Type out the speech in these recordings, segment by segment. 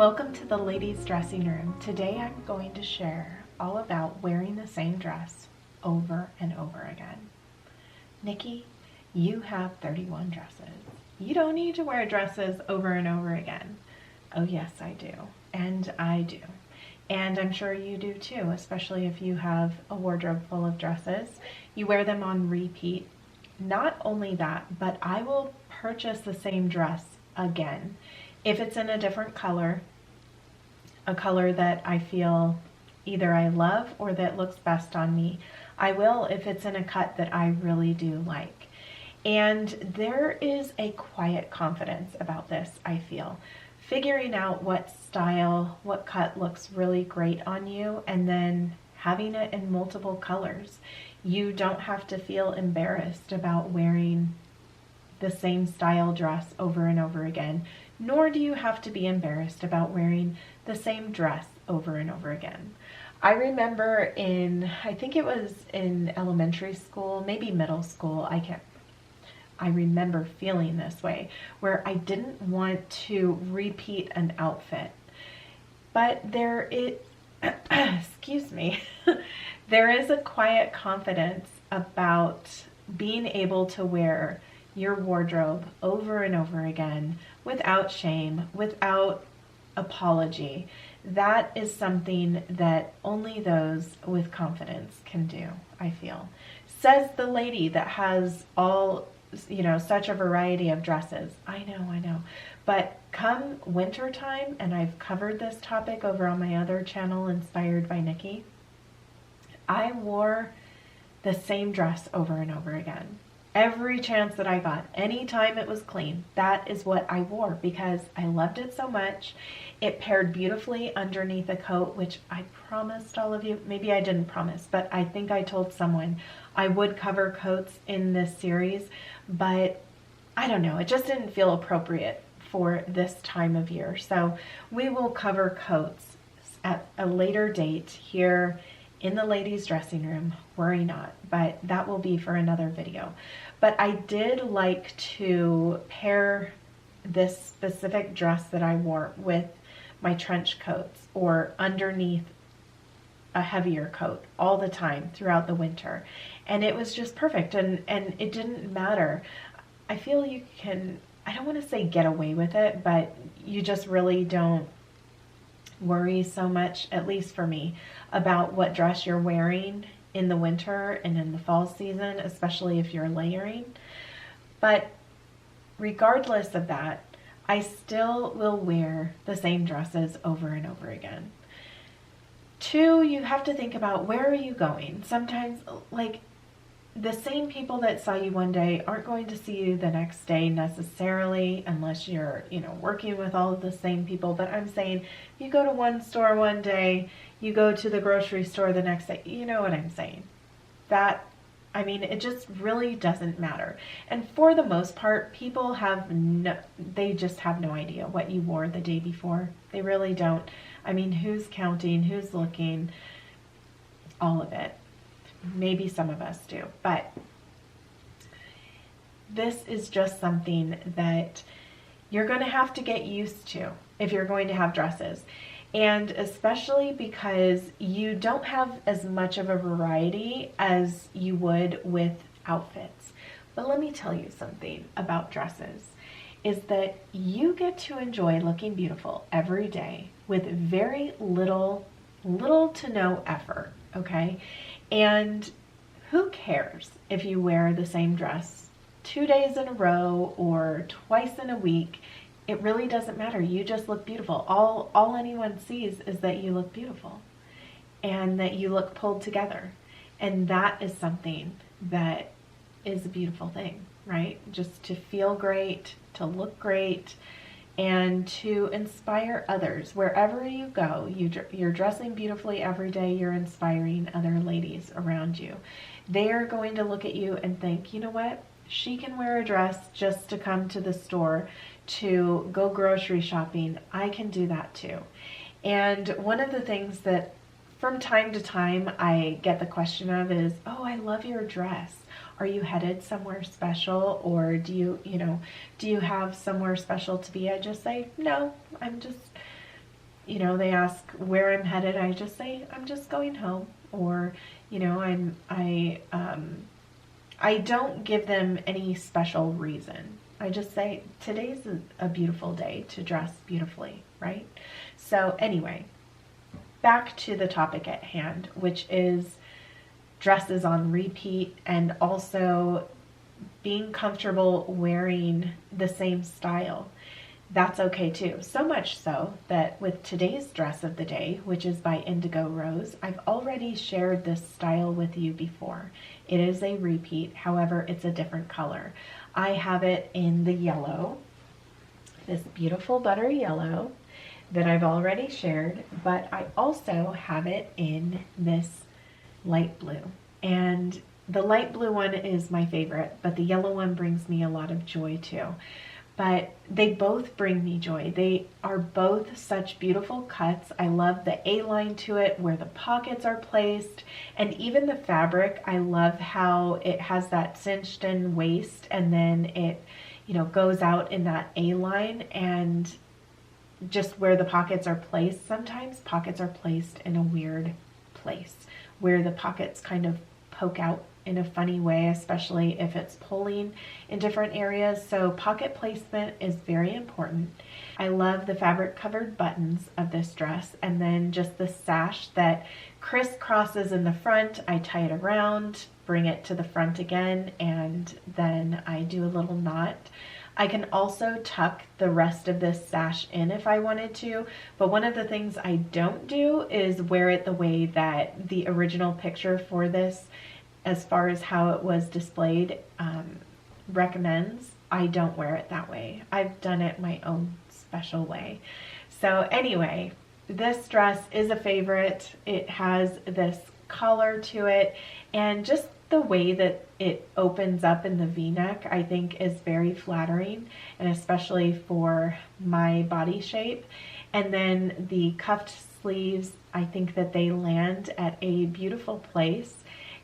Welcome to the ladies' dressing room. Today I'm going to share all about wearing the same dress over and over again. Nikki, you have 31 dresses. You don't need to wear dresses over and over again. Oh yes, I do. And I do. And I'm sure you do too, especially if you have a wardrobe full of dresses. You wear them on repeat. Not only that, but I will purchase the same dress again. If it's in a different color, a color that I feel either I love or that looks best on me, I will if it's in a cut that I really do like. And there is a quiet confidence about this, I feel. Figuring out what style, what cut looks really great on you, and then having it in multiple colors. You don't have to feel embarrassed about wearing the same style dress over and over again, nor do you have to be embarrassed about wearing the same dress over and over again. I remember I think it was in elementary school, maybe middle school, I remember feeling this way, where I didn't want to repeat an outfit. But excuse me, there is a quiet confidence about being able to wear your wardrobe over and over again without shame, without apology. That is something that only those with confidence can do, I feel. Says the lady that has such a variety of dresses. I know. But come winter time, and I've covered this topic over on my other channel, Inspired by Nikki, I wore the same dress over and over again. Every chance that I got, anytime it was clean, that is what I wore because I loved it so much. It paired beautifully underneath a coat, which I promised all of you, maybe I didn't promise, but I think I told someone I would cover coats in this series, but I don't know, it just didn't feel appropriate for this time of year. So we will cover coats at a later date here in the ladies' dressing room, worry not, but that will be for another video. But I did like to pair this specific dress that I wore with my trench coats or underneath a heavier coat all the time throughout the winter. And it was just perfect, and it didn't matter. I feel you can, I don't want to say get away with it, but you just really don't worry so much, at least for me, about what dress you're wearing in the winter and in the fall season, especially if you're layering. But regardless of that, I still will wear the same dresses over and over again. Two, you have to think about, where are you going? Sometimes, like, the same people that saw you one day aren't going to see you the next day necessarily, unless you're, working with all of the same people. But I'm saying, you go to one store one day, you go to the grocery store the next day, you know what I'm saying. It just really doesn't matter. And for the most part, people they just have no idea what you wore the day before. They really don't. Who's counting, who's looking, all of it. Maybe some of us do, but this is just something that you're going to have to get used to if you're going to have dresses. And especially because you don't have as much of a variety as you would with outfits. But let me tell you something about dresses, is that you get to enjoy looking beautiful every day with very little to no effort, okay? And who cares if you wear the same dress 2 days in a row or twice in a week? It really doesn't matter. You just look beautiful. All anyone sees is that you look beautiful and that you look pulled together. And that is something that is a beautiful thing, right? Just to feel great, to look great, and to inspire others. Wherever you go, you're dressing beautifully every day, you're inspiring other ladies around you. They are going to look at you and think, you know what? She can wear a dress just to come to the store, to go grocery shopping. I can do that too. And one of the things that from time to time I get the question of is, oh, I love your dress. Are you headed somewhere special, or do you have somewhere special to be? I just say, no, I'm just you know, they ask where I'm headed, I just say, I'm just going home. Or, you know, I don't give them any special reason. I just say, today's a beautiful day to dress beautifully, right? So anyway, back to the topic at hand, which is dresses on repeat, and also being comfortable wearing the same style. That's okay too. So much so that with today's dress of the day, which is by Indigo Rose, I've already shared this style with you before. It is a repeat, however, it's a different color. I have it in the yellow, this beautiful butter yellow that I've already shared, but I also have it in this light blue. And the light blue one is my favorite, but the yellow one brings me a lot of joy too. But they both bring me joy. They are both such beautiful cuts. I love the A-line to it where the pockets are placed, and even the fabric. I love how it has that cinched in waist, and then it, you know, goes out in that A-line, and just where the pockets are placed. Sometimes pockets are placed in a weird place where the pockets kind of poke out in a funny way, especially if it's pulling in different areas. So pocket placement is very important. I love the fabric covered buttons of this dress, and then just the sash that crisscrosses in the front. I tie it around, bring it to the front again, and then I do a little knot. I can also tuck the rest of this sash in if I wanted to, but one of the things I don't do is wear it the way that the original picture for this, as far as how it was displayed, recommends. I don't wear it that way. I've done it my own special way. So anyway, this dress is a favorite. It has this collar to it, and just the way that it opens up in the V-neck, I think, is very flattering, and especially for my body shape. And then the cuffed sleeves, I think that they land at a beautiful place.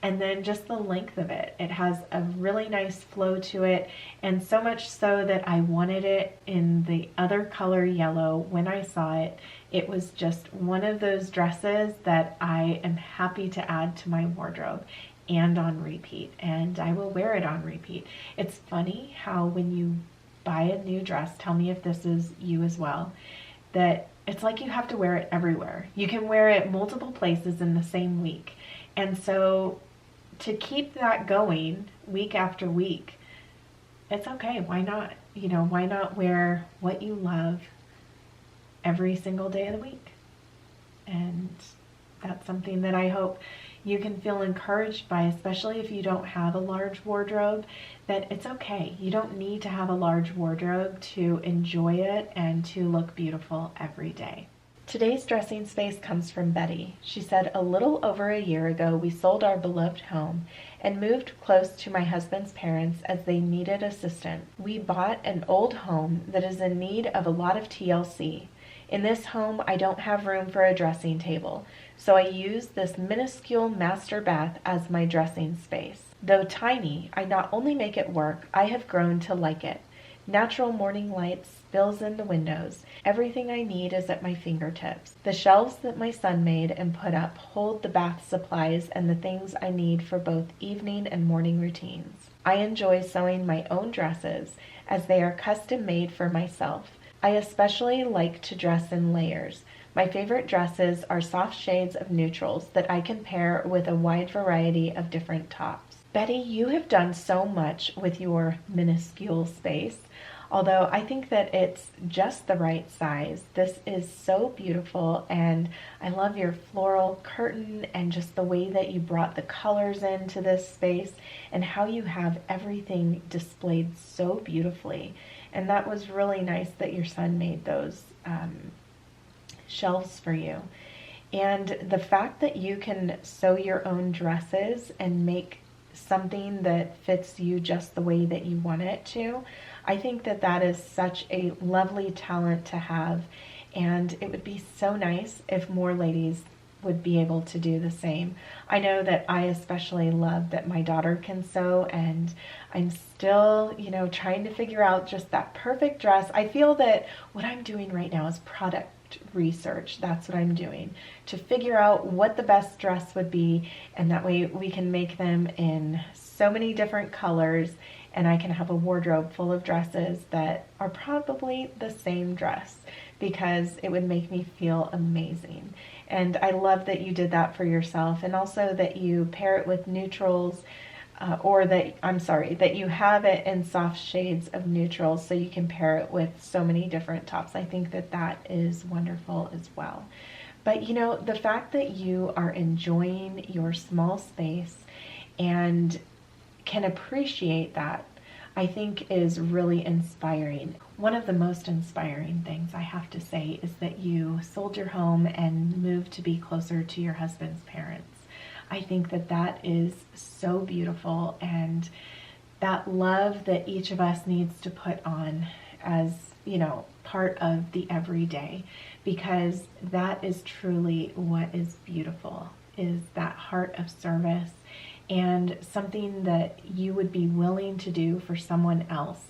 And then just the length of it. It has a really nice flow to it, and so much so that I wanted it in the other color yellow when I saw it. It was just one of those dresses that I am happy to add to my wardrobe and on repeat, and I will wear it on repeat. It's funny how when you buy a new dress, tell me if this is you as well, that it's like you have to wear it everywhere. You can wear it multiple places in the same week. And so to keep that going week after week, it's okay. Why not? You know, why not wear what you love every single day of the week? And that's something that I hope you can feel encouraged by, especially if you don't have a large wardrobe, that it's okay. You don't need to have a large wardrobe to enjoy it and to look beautiful every day. Today's dressing space comes from Betty. She said, a little over a year ago, we sold our beloved home and moved close to my husband's parents as they needed assistance. We bought an old home that is in need of a lot of TLC. In this home, I don't have room for a dressing table, so I use this minuscule master bath as my dressing space. Though tiny, I not only make it work, I have grown to like it. Natural morning light spills in the windows. Everything I need is at my fingertips. The shelves that my son made and put up hold the bath supplies and the things I need for both evening and morning routines. I enjoy sewing my own dresses as they are custom made for myself. I especially like to dress in layers. My favorite dresses are soft shades of neutrals that I can pair with a wide variety of different tops. Betty, you have done so much with your minuscule space. Although I think that it's just the right size. This is so beautiful, and I love your floral curtain and just the way that you brought the colors into this space and how you have everything displayed so beautifully. And that was really nice that your son made those shelves for you. And the fact that you can sew your own dresses and make something that fits you just the way that you want it to, I think that that is such a lovely talent to have, and it would be so nice if more ladies would be able to do the same. I know that I especially love that my daughter can sew, and I'm still, trying to figure out just that perfect dress. I feel that what I'm doing right now is product exact research. That's what I'm doing, to figure out what the best dress would be, and that way we can make them in so many different colors, and I can have a wardrobe full of dresses that are probably the same dress, because it would make me feel amazing. And I love that you did that for yourself, and also that you pair it with neutrals, that you have it in soft shades of neutrals so you can pair it with so many different tops. I think that that is wonderful as well. But you know, the fact that you are enjoying your small space and can appreciate that, I think is really inspiring. One of the most inspiring things, I have to say, is that you sold your home and moved to be closer to your husband's parents. I think that that is so beautiful, and that love that each of us needs to put on as, you know, part of the everyday, because that is truly what is beautiful, is that heart of service and something that you would be willing to do for someone else.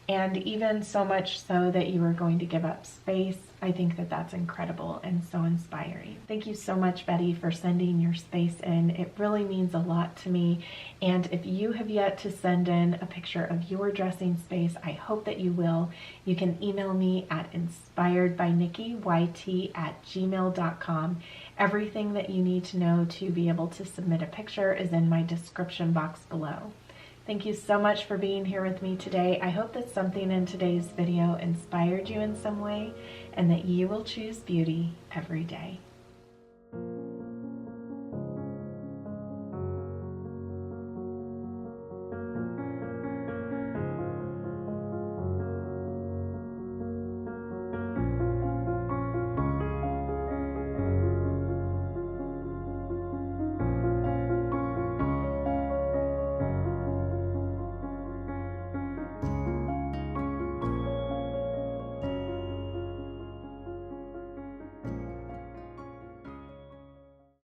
And even so much so that you are going to give up space. I think that that's incredible and so inspiring. Thank you so much, Betty, for sending your space in. It really means a lot to me. And if you have yet to send in a picture of your dressing space, I hope that you will. You can email me at inspiredbynikkiyt@gmail.com. Everything that you need to know to be able to submit a picture is in my description box below. Thank you so much for being here with me today. I hope that something in today's video inspired you in some way, and that you will choose beauty every day.